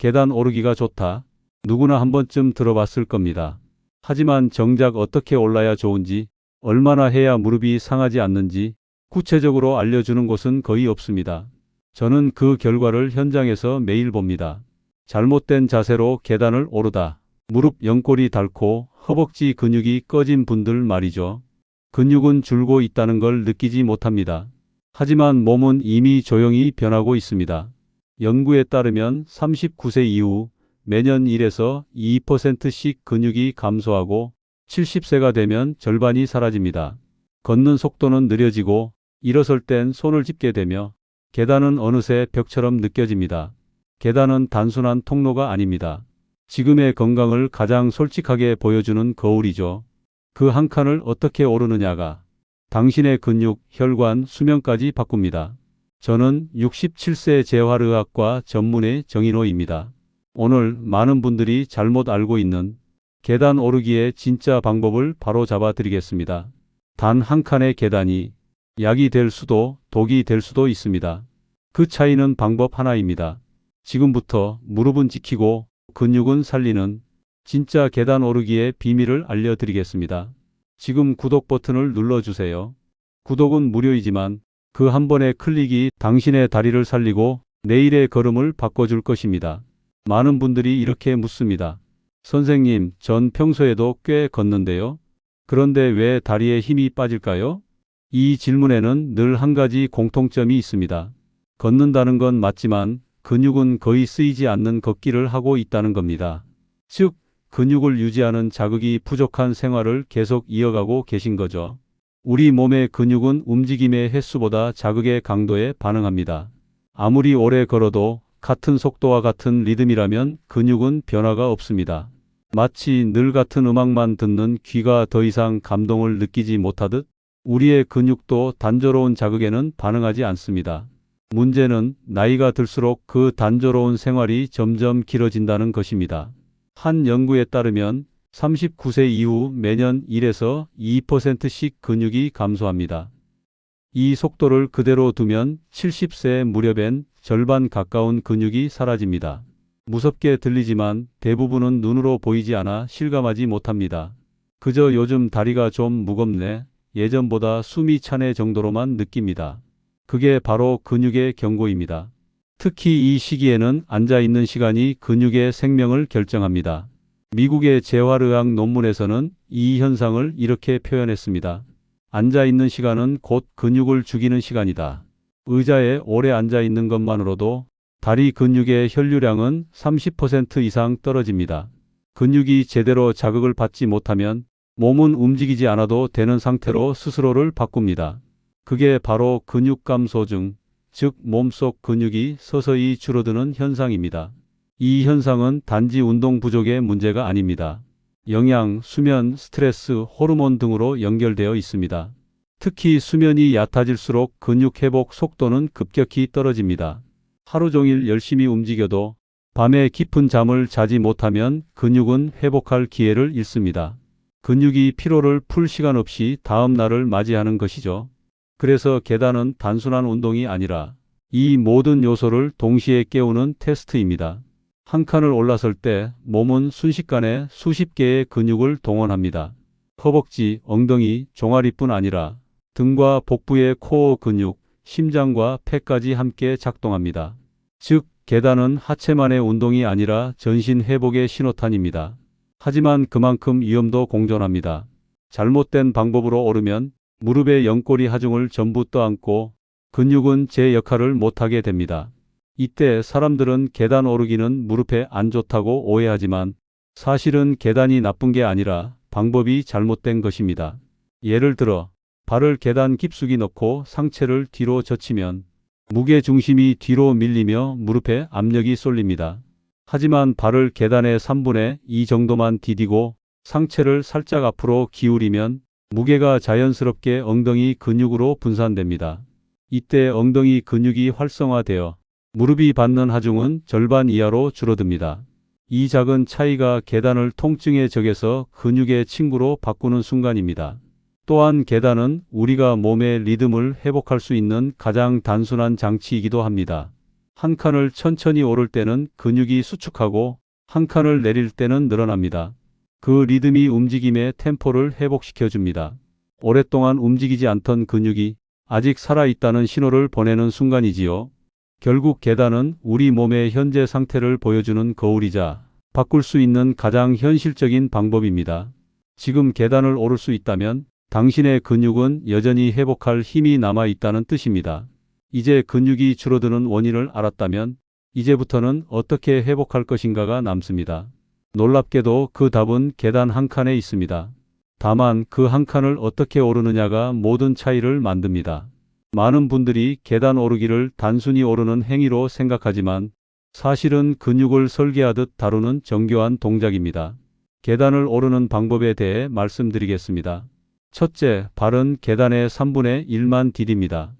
계단 오르기가 좋다. 누구나 한 번쯤 들어봤을 겁니다. 하지만 정작 어떻게 올라야 좋은지, 얼마나 해야 무릎이 상하지 않는지 구체적으로 알려주는 곳은 거의 없습니다. 저는 그 결과를 현장에서 매일 봅니다. 잘못된 자세로 계단을 오르다 무릎 연골이 닳고 허벅지 근육이 꺼진 분들 말이죠. 근육은 줄고 있다는 걸 느끼지 못합니다. 하지만 몸은 이미 조용히 변하고 있습니다. 연구에 따르면 39세 이후 매년 1에서 2%씩 근육이 감소하고 70세가 되면 절반이 사라집니다. 걷는 속도는 느려지고 일어설 땐 손을 짚게 되며 계단은 어느새 벽처럼 느껴집니다. 계단은 단순한 통로가 아닙니다. 지금의 건강을 가장 솔직하게 보여주는 거울이죠. 그 한 칸을 어떻게 오르느냐가 당신의 근육, 혈관, 수명까지 바꿉니다. 저는 67세 재활의학과 전문의 정인호입니다. 오늘 많은 분들이 잘못 알고 있는 계단 오르기의 진짜 방법을 바로 잡아 드리겠습니다. 단 한 칸의 계단이 약이 될 수도 독이 될 수도 있습니다. 그 차이는 방법 하나입니다. 지금부터 무릎은 지키고 근육은 살리는 진짜 계단 오르기의 비밀을 알려드리겠습니다. 지금 구독 버튼을 눌러주세요. 구독은 무료이지만 그 한 번의 클릭이 당신의 다리를 살리고 내일의 걸음을 바꿔줄 것입니다. 많은 분들이 이렇게 묻습니다. 선생님, 전 평소에도 꽤 걷는데요. 그런데 왜 다리에 힘이 빠질까요? 이 질문에는 늘 한 가지 공통점이 있습니다. 걷는다는 건 맞지만 근육은 거의 쓰이지 않는 걷기를 하고 있다는 겁니다. 즉, 근육을 유지하는 자극이 부족한 생활을 계속 이어가고 계신 거죠. 우리 몸의 근육은 움직임의 횟수보다 자극의 강도에 반응합니다. 아무리 오래 걸어도 같은 속도와 같은 리듬이라면 근육은 변화가 없습니다. 마치 늘 같은 음악만 듣는 귀가 더 이상 감동을 느끼지 못하듯 우리의 근육도 단조로운 자극에는 반응하지 않습니다. 문제는 나이가 들수록 그 단조로운 생활이 점점 길어진다는 것입니다. 한 연구에 따르면 39세 이후 매년 1에서 2%씩 근육이 감소합니다. 이 속도를 그대로 두면 70세 무렵엔 절반 가까운 근육이 사라집니다. 무섭게 들리지만 대부분은 눈으로 보이지 않아 실감하지 못합니다. 그저 요즘 다리가 좀 무겁네, 예전보다 숨이 차네 정도로만 느낍니다. 그게 바로 근육의 경고입니다. 특히 이 시기에는 앉아있는 시간이 근육의 생명을 결정합니다. 미국의 재활의학 논문에서는 이 현상을 이렇게 표현했습니다. 앉아있는 시간은 곧 근육을 죽이는 시간이다. 의자에 오래 앉아있는 것만으로도 다리 근육의 혈류량은 30% 이상 떨어집니다. 근육이 제대로 자극을 받지 못하면 몸은 움직이지 않아도 되는 상태로 스스로를 바꿉니다. 그게 바로 근육 감소증, 즉 몸속 근육이 서서히 줄어드는 현상입니다. 이 현상은 단지 운동 부족의 문제가 아닙니다. 영양, 수면, 스트레스, 호르몬 등으로 연결되어 있습니다. 특히 수면이 얕아질수록 근육 회복 속도는 급격히 떨어집니다. 하루 종일 열심히 움직여도 밤에 깊은 잠을 자지 못하면 근육은 회복할 기회를 잃습니다. 근육이 피로를 풀 시간 없이 다음 날을 맞이하는 것이죠. 그래서 계단은 단순한 운동이 아니라 이 모든 요소를 동시에 깨우는 테스트입니다. 한 칸을 올라설 때 몸은 순식간에 수십 개의 근육을 동원합니다. 허벅지, 엉덩이, 종아리뿐 아니라 등과 복부의 코어 근육, 심장과 폐까지 함께 작동합니다. 즉, 계단은 하체만의 운동이 아니라 전신 회복의 신호탄입니다. 하지만 그만큼 위험도 공존합니다. 잘못된 방법으로 오르면 무릎의 연골이 하중을 전부 떠안고 근육은 제 역할을 못하게 됩니다. 이때 사람들은 계단 오르기는 무릎에 안 좋다고 오해하지만 사실은 계단이 나쁜 게 아니라 방법이 잘못된 것입니다. 예를 들어 발을 계단 깊숙이 넣고 상체를 뒤로 젖히면 무게 중심이 뒤로 밀리며 무릎에 압력이 쏠립니다. 하지만 발을 계단의 3분의 2 정도만 디디고 상체를 살짝 앞으로 기울이면 무게가 자연스럽게 엉덩이 근육으로 분산됩니다. 이때 엉덩이 근육이 활성화되어 무릎이 받는 하중은 절반 이하로 줄어듭니다. 이 작은 차이가 계단을 통증의 적에서 근육의 친구로 바꾸는 순간입니다. 또한 계단은 우리가 몸의 리듬을 회복할 수 있는 가장 단순한 장치이기도 합니다. 한 칸을 천천히 오를 때는 근육이 수축하고 한 칸을 내릴 때는 늘어납니다. 그 리듬이 움직임의 템포를 회복시켜 줍니다. 오랫동안 움직이지 않던 근육이 아직 살아있다는 신호를 보내는 순간이지요. 결국 계단은 우리 몸의 현재 상태를 보여주는 거울이자 바꿀 수 있는 가장 현실적인 방법입니다. 지금 계단을 오를 수 있다면 당신의 근육은 여전히 회복할 힘이 남아 있다는 뜻입니다. 이제 근육이 줄어드는 원인을 알았다면 이제부터는 어떻게 회복할 것인가가 남습니다. 놀랍게도 그 답은 계단 한 칸에 있습니다. 다만 그 한 칸을 어떻게 오르느냐가 모든 차이를 만듭니다. 많은 분들이 계단 오르기를 단순히 오르는 행위로 생각하지만 사실은 근육을 설계하듯 다루는 정교한 동작입니다. 계단을 오르는 방법에 대해 말씀드리겠습니다. 첫째, 발은 계단의 3분의 1만 디딥니다.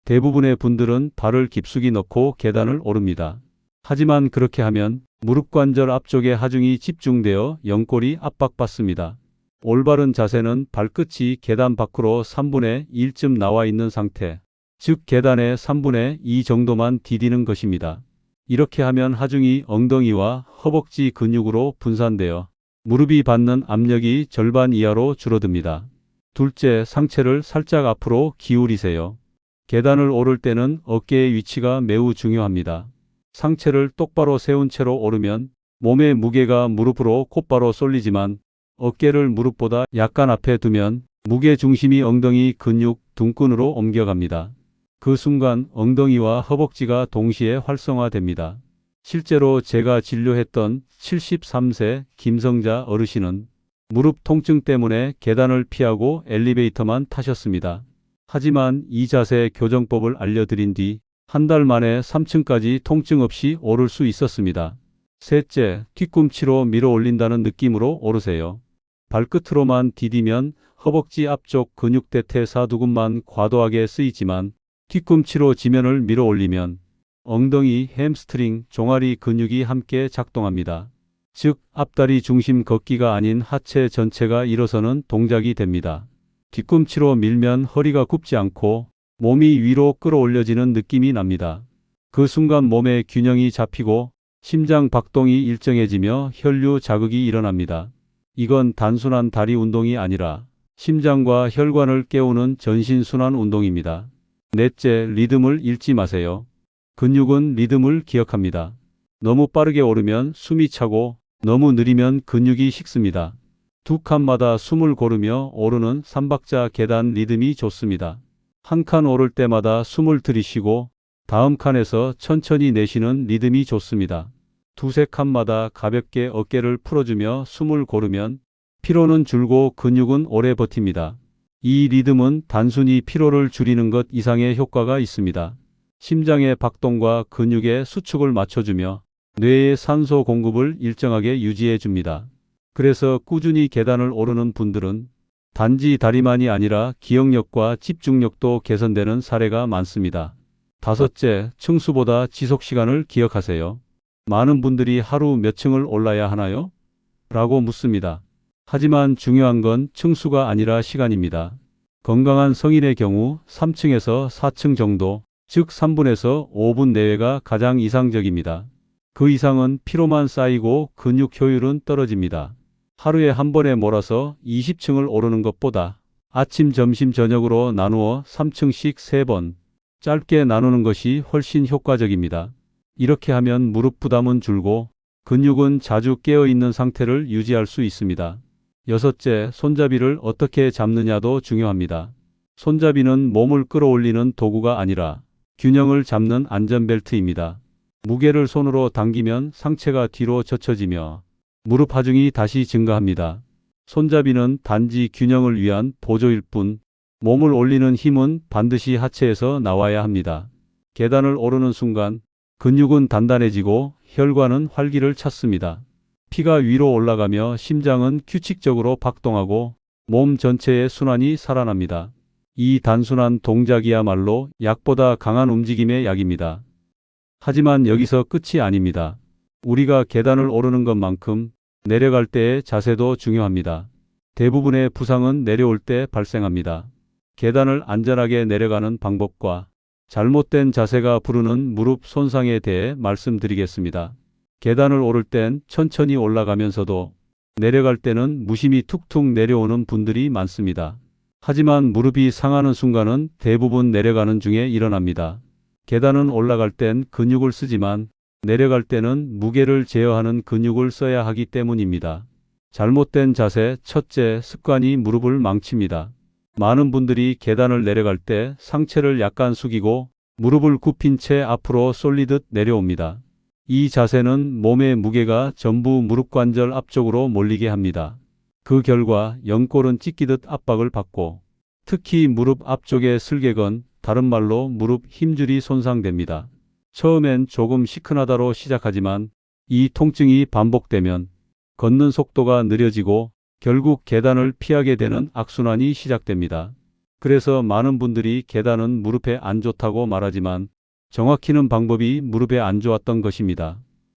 대부분의 분들은 발을 깊숙이 넣고 계단을 오릅니다. 하지만 그렇게 하면 무릎 관절 앞쪽의 하중이 집중되어 연골이 압박받습니다. 올바른 자세는 발끝이 계단 밖으로 3분의 1쯤 나와 있는 상태, 즉 계단의 3분의 2 정도만 디디는 것입니다. 이렇게 하면 하중이 엉덩이와 허벅지 근육으로 분산되어 무릎이 받는 압력이 절반 이하로 줄어듭니다. 둘째, 상체를 살짝 앞으로 기울이세요. 계단을 오를 때는 어깨의 위치가 매우 중요합니다. 상체를 똑바로 세운 채로 오르면 몸의 무게가 무릎으로 곧바로 쏠리지만 어깨를 무릎보다 약간 앞에 두면 무게 중심이 엉덩이 근육 등근으로 옮겨갑니다. 그 순간 엉덩이와 허벅지가 동시에 활성화됩니다. 실제로 제가 진료했던 73세 김성자 어르신은 무릎 통증 때문에 계단을 피하고 엘리베이터만 타셨습니다. 하지만 이 자세 교정법을 알려드린 뒤 한 달 만에 3층까지 통증 없이 오를 수 있었습니다. 셋째, 뒤꿈치로 밀어 올린다는 느낌으로 오르세요. 발끝으로만 디디면 허벅지 앞쪽 근육 대퇴사두근만 과도하게 쓰이지만 뒤꿈치로 지면을 밀어 올리면 엉덩이, 햄스트링, 종아리 근육이 함께 작동합니다. 즉, 앞다리 중심 걷기가 아닌 하체 전체가 일어서는 동작이 됩니다. 뒤꿈치로 밀면 허리가 굽지 않고 몸이 위로 끌어올려지는 느낌이 납니다. 그 순간 몸의 균형이 잡히고 심장 박동이 일정해지며 혈류 자극이 일어납니다. 이건 단순한 다리 운동이 아니라 심장과 혈관을 깨우는 전신순환 운동입니다. 넷째, 리듬을 잃지 마세요. 근육은 리듬을 기억합니다. 너무 빠르게 오르면 숨이 차고 너무 느리면 근육이 식습니다. 두 칸마다 숨을 고르며 오르는 3박자 계단 리듬이 좋습니다. 한 칸 오를 때마다 숨을 들이쉬고 다음 칸에서 천천히 내쉬는 리듬이 좋습니다. 두세 칸마다 가볍게 어깨를 풀어주며 숨을 고르면 피로는 줄고 근육은 오래 버팁니다. 이 리듬은 단순히 피로를 줄이는 것 이상의 효과가 있습니다. 심장의 박동과 근육의 수축을 맞춰주며 뇌의 산소 공급을 일정하게 유지해 줍니다. 그래서 꾸준히 계단을 오르는 분들은 단지 다리만이 아니라 기억력과 집중력도 개선되는 사례가 많습니다. 다섯째, 층수보다 지속시간을 기억하세요. 많은 분들이 하루 몇 층을 올라야 하나요? 라고 묻습니다. 하지만 중요한 건 층수가 아니라 시간입니다. 건강한 성인의 경우 3층에서 4층 정도, 즉 3분에서 5분 내외가 가장 이상적입니다. 그 이상은 피로만 쌓이고 근육 효율은 떨어집니다. 하루에 한 번에 몰아서 20층을 오르는 것보다 아침, 점심, 저녁으로 나누어 3층씩 3번 짧게 나누는 것이 훨씬 효과적입니다. 이렇게 하면 무릎 부담은 줄고 근육은 자주 깨어있는 상태를 유지할 수 있습니다. 여섯째, 손잡이를 어떻게 잡느냐도 중요합니다. 손잡이는 몸을 끌어올리는 도구가 아니라 균형을 잡는 안전벨트입니다. 무게를 손으로 당기면 상체가 뒤로 젖혀지며 무릎 하중이 다시 증가합니다. 손잡이는 단지 균형을 위한 보조일 뿐 몸을 올리는 힘은 반드시 하체에서 나와야 합니다. 계단을 오르는 순간 근육은 단단해지고 혈관은 활기를 찾습니다. 피가 위로 올라가며 심장은 규칙적으로 박동하고 몸 전체의 순환이 살아납니다. 이 단순한 동작이야말로 약보다 강한 움직임의 약입니다. 하지만 여기서 끝이 아닙니다. 우리가 계단을 오르는 것만큼 내려갈 때의 자세도 중요합니다. 대부분의 부상은 내려올 때 발생합니다. 계단을 안전하게 내려가는 방법과 잘못된 자세가 부르는 무릎 손상에 대해 말씀드리겠습니다. 계단을 오를 땐 천천히 올라가면서도 내려갈 때는 무심히 툭툭 내려오는 분들이 많습니다. 하지만 무릎이 상하는 순간은 대부분 내려가는 중에 일어납니다. 계단은 올라갈 땐 근육을 쓰지만 내려갈 때는 무게를 제어하는 근육을 써야 하기 때문입니다. 잘못된 자세, 첫째, 습관이 무릎을 망칩니다. 많은 분들이 계단을 내려갈 때 상체를 약간 숙이고 무릎을 굽힌 채 앞으로 쏠리듯 내려옵니다. 이 자세는 몸의 무게가 전부 무릎 관절 앞쪽으로 몰리게 합니다. 그 결과 연골은 찢기듯 압박을 받고 특히 무릎 앞쪽에 슬개건 다른 말로 무릎 힘줄이 손상됩니다. 처음엔 조금 시큰하다로 시작하지만 이 통증이 반복되면 걷는 속도가 느려지고 결국 계단을 피하게 되는 악순환이 시작됩니다. 그래서 많은 분들이 계단은 무릎에 안 좋다고 말하지만 정확히는 방법이 무릎에 안 좋았던 것입니다.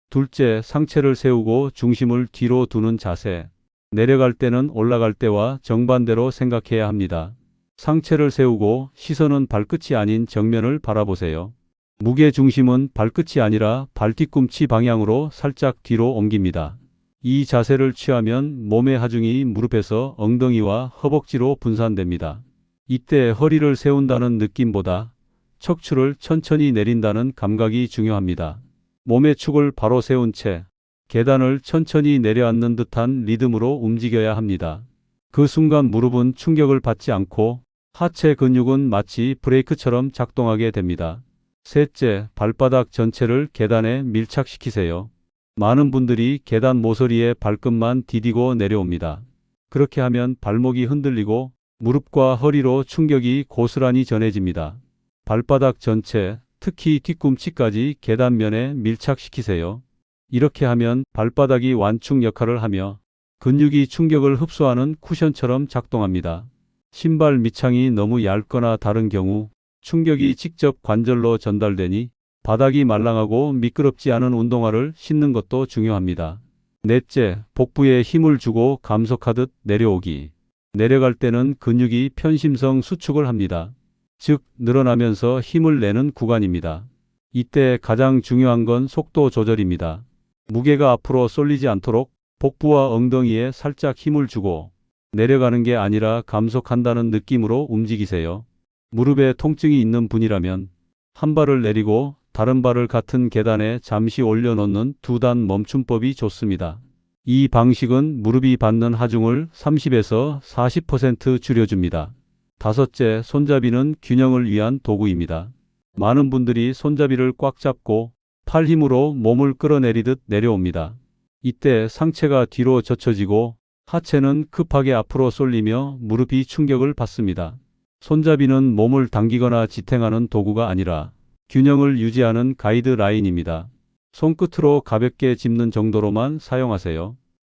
둘째, 상체를 세우고 중심을 뒤로 두는 자세. 내려갈 때는 올라갈 때와 정반대로 생각해야 합니다. 상체를 세우고 시선은 발끝이 아닌 정면을 바라보세요. 무게 중심은 발끝이 아니라 발뒤꿈치 방향으로 살짝 뒤로 옮깁니다. 이 자세를 취하면 몸의 하중이 무릎에서 엉덩이와 허벅지로 분산됩니다. 이때 허리를 세운다는 느낌보다 척추를 천천히 내린다는 감각이 중요합니다. 몸의 축을 바로 세운 채 계단을 천천히 내려앉는 듯한 리듬으로 움직여야 합니다. 그 순간 무릎은 충격을 받지 않고 하체 근육은 마치 브레이크처럼 작동하게 됩니다. 셋째, 발바닥 전체를 계단에 밀착시키세요. 많은 분들이 계단 모서리에 발끝만 디디고 내려옵니다. 그렇게 하면 발목이 흔들리고 무릎과 허리로 충격이 고스란히 전해집니다. 발바닥 전체, 특히 뒤꿈치까지 계단면에 밀착시키세요. 이렇게 하면 발바닥이 완충 역할을 하며 근육이 충격을 흡수하는 쿠션처럼 작동합니다. 신발 밑창이 너무 얇거나 다른 경우 충격이 직접 관절로 전달되니 바닥이 말랑하고 미끄럽지 않은 운동화를 신는 것도 중요합니다. 넷째, 복부에 힘을 주고 감속하듯 내려오기. 내려갈 때는 근육이 편심성 수축을 합니다. 즉, 늘어나면서 힘을 내는 구간입니다. 이때 가장 중요한 건 속도 조절입니다. 무게가 앞으로 쏠리지 않도록 복부와 엉덩이에 살짝 힘을 주고 내려가는 게 아니라 감속한다는 느낌으로 움직이세요. 무릎에 통증이 있는 분이라면 한 발을 내리고 다른 발을 같은 계단에 잠시 올려놓는 두 단 멈춤법이 좋습니다. 이 방식은 무릎이 받는 하중을 30에서 40% 줄여줍니다. 다섯째, 손잡이는 균형을 위한 도구입니다. 많은 분들이 손잡이를 꽉 잡고 팔 힘으로 몸을 끌어내리듯 내려옵니다. 이때 상체가 뒤로 젖혀지고 하체는 급하게 앞으로 쏠리며 무릎이 충격을 받습니다. 손잡이는 몸을 당기거나 지탱하는 도구가 아니라 균형을 유지하는 가이드라인입니다. 손끝으로 가볍게 짚는 정도로만 사용하세요.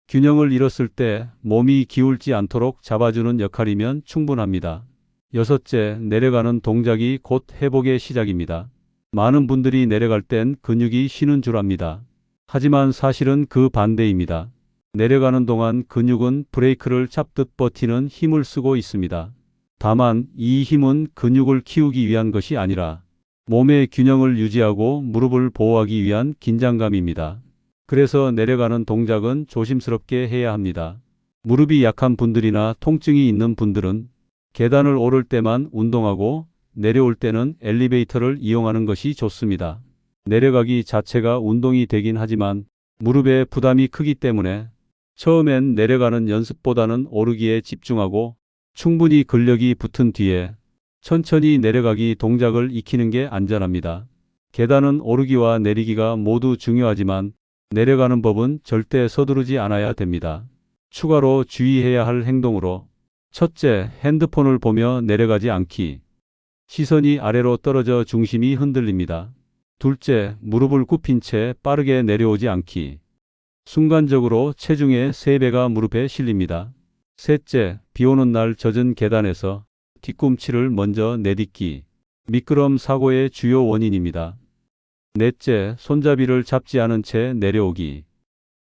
균형을 잃었을 때 몸이 기울지 않도록 잡아주는 역할이면 충분합니다. 여섯째, 내려가는 동작이 곧 회복의 시작입니다. 많은 분들이 내려갈 땐 근육이 쉬는 줄 압니다. 하지만 사실은 그 반대입니다. 내려가는 동안 근육은 브레이크를 잡듯 버티는 힘을 쓰고 있습니다. 다만 이 힘은 근육을 키우기 위한 것이 아니라 몸의 균형을 유지하고 무릎을 보호하기 위한 긴장감입니다. 그래서 내려가는 동작은 조심스럽게 해야 합니다. 무릎이 약한 분들이나 통증이 있는 분들은 계단을 오를 때만 운동하고 내려올 때는 엘리베이터를 이용하는 것이 좋습니다. 내려가기 자체가 운동이 되긴 하지만 무릎에 부담이 크기 때문에 처음엔 내려가는 연습보다는 오르기에 집중하고 충분히 근력이 붙은 뒤에 천천히 내려가기 동작을 익히는 게 안전합니다. 계단은 오르기와 내리기가 모두 중요하지만 내려가는 법은 절대 서두르지 않아야 됩니다. 추가로 주의해야 할 행동으로 첫째, 핸드폰을 보며 내려가지 않기. 시선이 아래로 떨어져 중심이 흔들립니다. 둘째, 무릎을 굽힌 채 빠르게 내려오지 않기. 순간적으로 체중의 3배가 무릎에 실립니다. 셋째, 비오는 날 젖은 계단에서 뒤꿈치를 먼저 내딛기. 미끄럼 사고의 주요 원인입니다. 넷째, 손잡이를 잡지 않은 채 내려오기.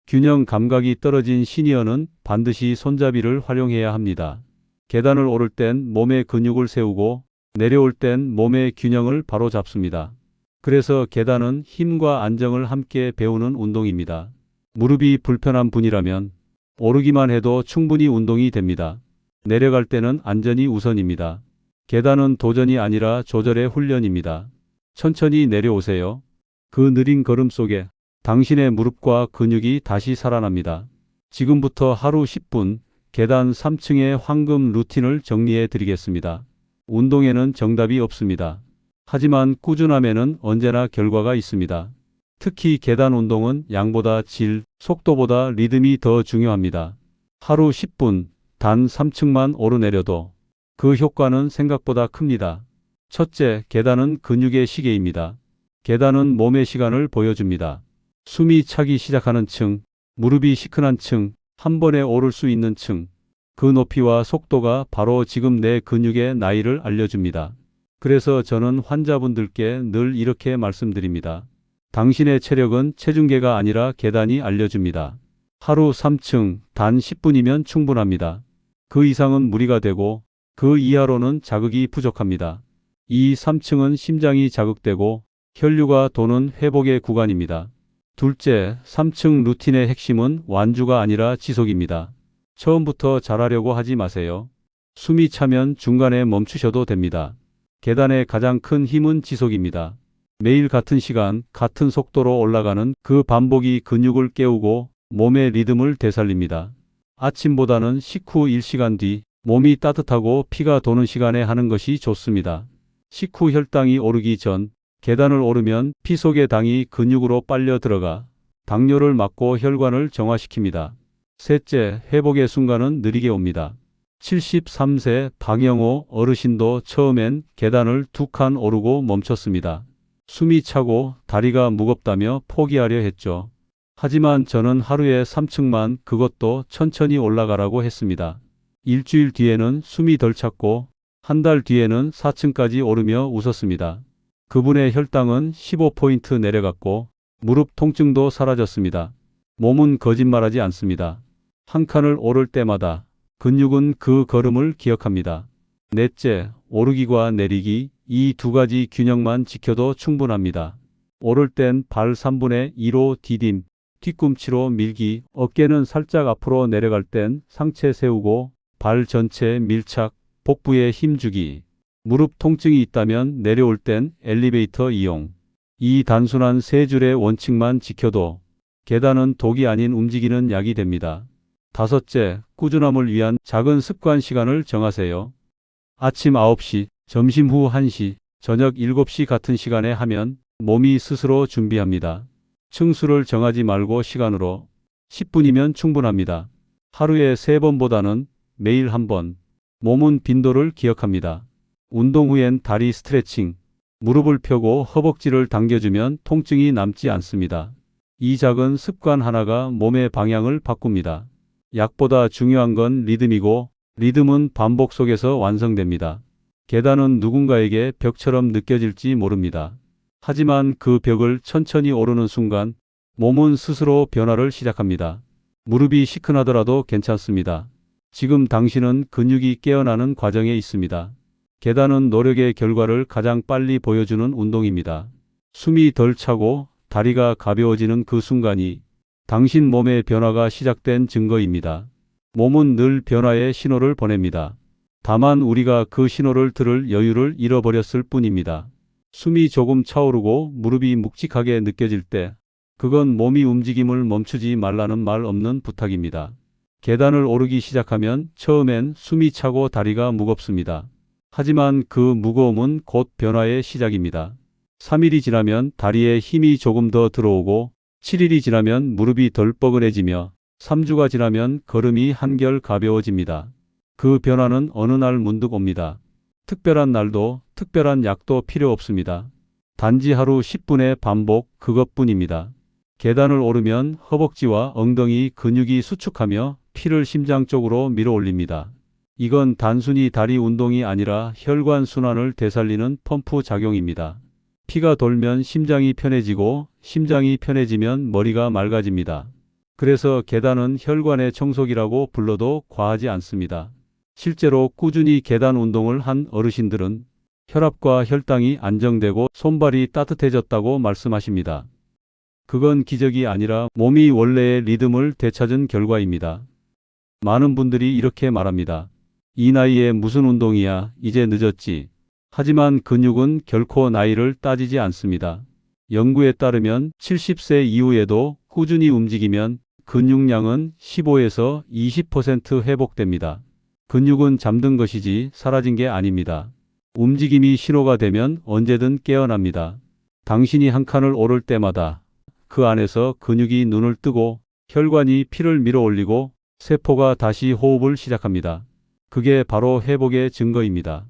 균형 감각이 떨어진 시니어는 반드시 손잡이를 활용해야 합니다. 계단을 오를 땐 몸의 근육을 세우고 내려올 땐 몸의 균형을 바로 잡습니다. 그래서 계단은 힘과 안정을 함께 배우는 운동입니다. 무릎이 불편한 분이라면 오르기만 해도 충분히 운동이 됩니다. 내려갈 때는 안전이 우선입니다. 계단은 도전이 아니라 조절의 훈련입니다. 천천히 내려오세요. 그 느린 걸음 속에 당신의 무릎과 근육이 다시 살아납니다. 지금부터 하루 10분 계단 3층의 황금 루틴을 정리해 드리겠습니다. 운동에는 정답이 없습니다. 하지만 꾸준함에는 언제나 결과가 있습니다. 특히 계단 운동은 양보다 질, 속도보다 리듬이 더 중요합니다. 하루 10분 단 3층만 오르내려도 그 효과는 생각보다 큽니다. 첫째, 계단은 근육의 시계입니다. 계단은 몸의 시간을 보여줍니다. 숨이 차기 시작하는 층, 무릎이 시큰한 층, 한 번에 오를 수 있는 층, 그 높이와 속도가 바로 지금 내 근육의 나이를 알려줍니다. 그래서 저는 환자분들께 늘 이렇게 말씀드립니다. 당신의 체력은 체중계가 아니라 계단이 알려줍니다. 하루 3층, 단 10분이면 충분합니다. 그 이상은 무리가 되고 그 이하로는 자극이 부족합니다. 이 3층은 심장이 자극되고 혈류가 도는 회복의 구간입니다. 둘째, 3층 루틴의 핵심은 완주가 아니라 지속입니다. 처음부터 잘하려고 하지 마세요. 숨이 차면 중간에 멈추셔도 됩니다. 계단의 가장 큰 힘은 지속입니다. 매일 같은 시간, 같은 속도로 올라가는 그 반복이 근육을 깨우고 몸의 리듬을 되살립니다. 아침보다는 식후 1시간 뒤 몸이 따뜻하고 피가 도는 시간에 하는 것이 좋습니다. 식후 혈당이 오르기 전 계단을 오르면 피 속의 당이 근육으로 빨려 들어가 당뇨를 막고 혈관을 정화시킵니다. 셋째, 회복의 순간은 느리게 옵니다. 73세 박영호 어르신도 처음엔 계단을 2칸 오르고 멈췄습니다. 숨이 차고 다리가 무겁다며 포기하려 했죠. 하지만 저는 하루에 3층만, 그것도 천천히 올라가라고 했습니다. 일주일 뒤에는 숨이 덜 찼고 한 달 뒤에는 4층까지 오르며 웃었습니다. 그분의 혈당은 15포인트 내려갔고 무릎 통증도 사라졌습니다. 몸은 거짓말하지 않습니다. 한 칸을 오를 때마다 근육은 그 걸음을 기억합니다. 넷째, 오르기와 내리기, 이 두 가지 균형만 지켜도 충분합니다. 오를 땐 발 3분의 2로 디딤, 뒤꿈치로 밀기, 어깨는 살짝 앞으로 내려갈 땐 상체 세우고 발 전체에 밀착, 복부에 힘주기. 무릎 통증이 있다면 내려올 땐 엘리베이터 이용. 이 단순한 세 줄의 원칙만 지켜도 계단은 독이 아닌 움직이는 약이 됩니다. 다섯째, 꾸준함을 위한 작은 습관 시간을 정하세요. 아침 9시, 점심 후 1시, 저녁 7시 같은 시간에 하면 몸이 스스로 준비합니다. 층수를 정하지 말고 시간으로 10분이면 충분합니다. 하루에 3번보다는 매일 1번. 몸은 빈도를 기억합니다. 운동 후엔 다리 스트레칭, 무릎을 펴고 허벅지를 당겨주면 통증이 남지 않습니다. 이 작은 습관 하나가 몸의 방향을 바꿉니다. 약보다 중요한 건 리듬이고 리듬은 반복 속에서 완성됩니다. 계단은 누군가에게 벽처럼 느껴질지 모릅니다. 하지만 그 벽을 천천히 오르는 순간 몸은 스스로 변화를 시작합니다. 무릎이 시큰하더라도 괜찮습니다. 지금 당신은 근육이 깨어나는 과정에 있습니다. 계단은 노력의 결과를 가장 빨리 보여주는 운동입니다. 숨이 덜 차고 다리가 가벼워지는 그 순간이 당신 몸의 변화가 시작된 증거입니다. 몸은 늘 변화의 신호를 보냅니다. 다만 우리가 그 신호를 들을 여유를 잃어버렸을 뿐입니다. 숨이 조금 차오르고 무릎이 묵직하게 느껴질 때 그건 몸이 움직임을 멈추지 말라는 말 없는 부탁입니다. 계단을 오르기 시작하면 처음엔 숨이 차고 다리가 무겁습니다. 하지만 그 무거움은 곧 변화의 시작입니다. 3일이 지나면 다리에 힘이 조금 더 들어오고 7일이 지나면 무릎이 덜 뻐근해지며 3주가 지나면 걸음이 한결 가벼워집니다. 그 변화는 어느 날 문득 옵니다. 특별한 날도 특별한 약도 필요 없습니다. 단지 하루 10분의 반복, 그것뿐입니다. 계단을 오르면 허벅지와 엉덩이 근육이 수축하며 피를 심장 쪽으로 밀어 올립니다. 이건 단순히 다리 운동이 아니라 혈관 순환을 되살리는 펌프 작용입니다. 피가 돌면 심장이 편해지고 심장이 편해지면 머리가 맑아집니다. 그래서 계단은 혈관의 청소기라고 불러도 과하지 않습니다. 실제로 꾸준히 계단 운동을 한 어르신들은 혈압과 혈당이 안정되고 손발이 따뜻해졌다고 말씀하십니다. 그건 기적이 아니라 몸이 원래의 리듬을 되찾은 결과입니다. 많은 분들이 이렇게 말합니다. 이 나이에 무슨 운동이야, 이제 늦었지. 하지만 근육은 결코 나이를 따지지 않습니다. 연구에 따르면 70세 이후에도 꾸준히 움직이면 근육량은 15에서 20% 회복됩니다. 근육은 잠든 것이지 사라진 게 아닙니다. 움직임이 신호가 되면 언제든 깨어납니다. 당신이 한 칸을 오를 때마다 그 안에서 근육이 눈을 뜨고 혈관이 피를 밀어올리고 세포가 다시 호흡을 시작합니다. 그게 바로 회복의 증거입니다.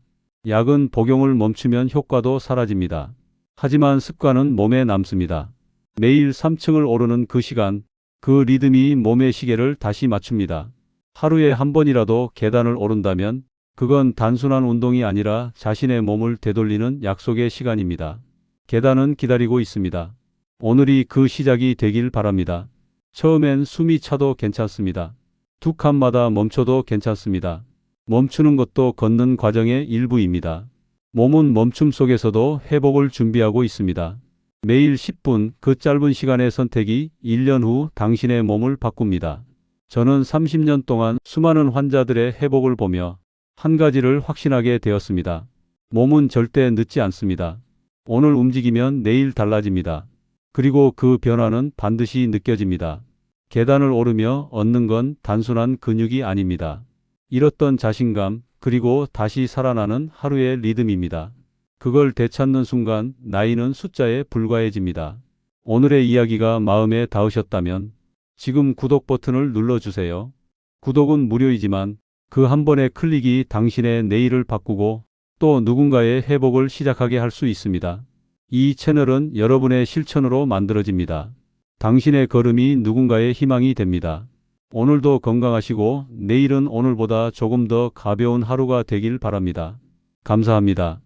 약은 복용을 멈추면 효과도 사라집니다. 하지만 습관은 몸에 남습니다. 매일 3층을 오르는 그 시간, 그 리듬이 몸의 시계를 다시 맞춥니다. 하루에 한 번이라도 계단을 오른다면 그건 단순한 운동이 아니라 자신의 몸을 되돌리는 약속의 시간입니다. 계단은 기다리고 있습니다. 오늘이 그 시작이 되길 바랍니다. 처음엔 숨이 차도 괜찮습니다. 두 칸마다 멈춰도 괜찮습니다. 멈추는 것도 걷는 과정의 일부입니다. 몸은 멈춤 속에서도 회복을 준비하고 있습니다. 매일 10분, 그 짧은 시간의 선택이 1년 후 당신의 몸을 바꿉니다. 저는 30년 동안 수많은 환자들의 회복을 보며 한 가지를 확신하게 되었습니다. 몸은 절대 늦지 않습니다. 오늘 움직이면 내일 달라집니다. 그리고 그 변화는 반드시 느껴집니다. 계단을 오르며 얻는 건 단순한 근육이 아닙니다. 잃었던 자신감, 그리고 다시 살아나는 하루의 리듬입니다. 그걸 되찾는 순간 나이는 숫자에 불과해집니다. 오늘의 이야기가 마음에 닿으셨다면 지금 구독 버튼을 눌러주세요. 구독은 무료이지만 그 한 번의 클릭이 당신의 내일을 바꾸고 또 누군가의 회복을 시작하게 할 수 있습니다. 이 채널은 여러분의 실천으로 만들어집니다. 당신의 걸음이 누군가의 희망이 됩니다. 오늘도 건강하시고 내일은 오늘보다 조금 더 가벼운 하루가 되길 바랍니다. 감사합니다.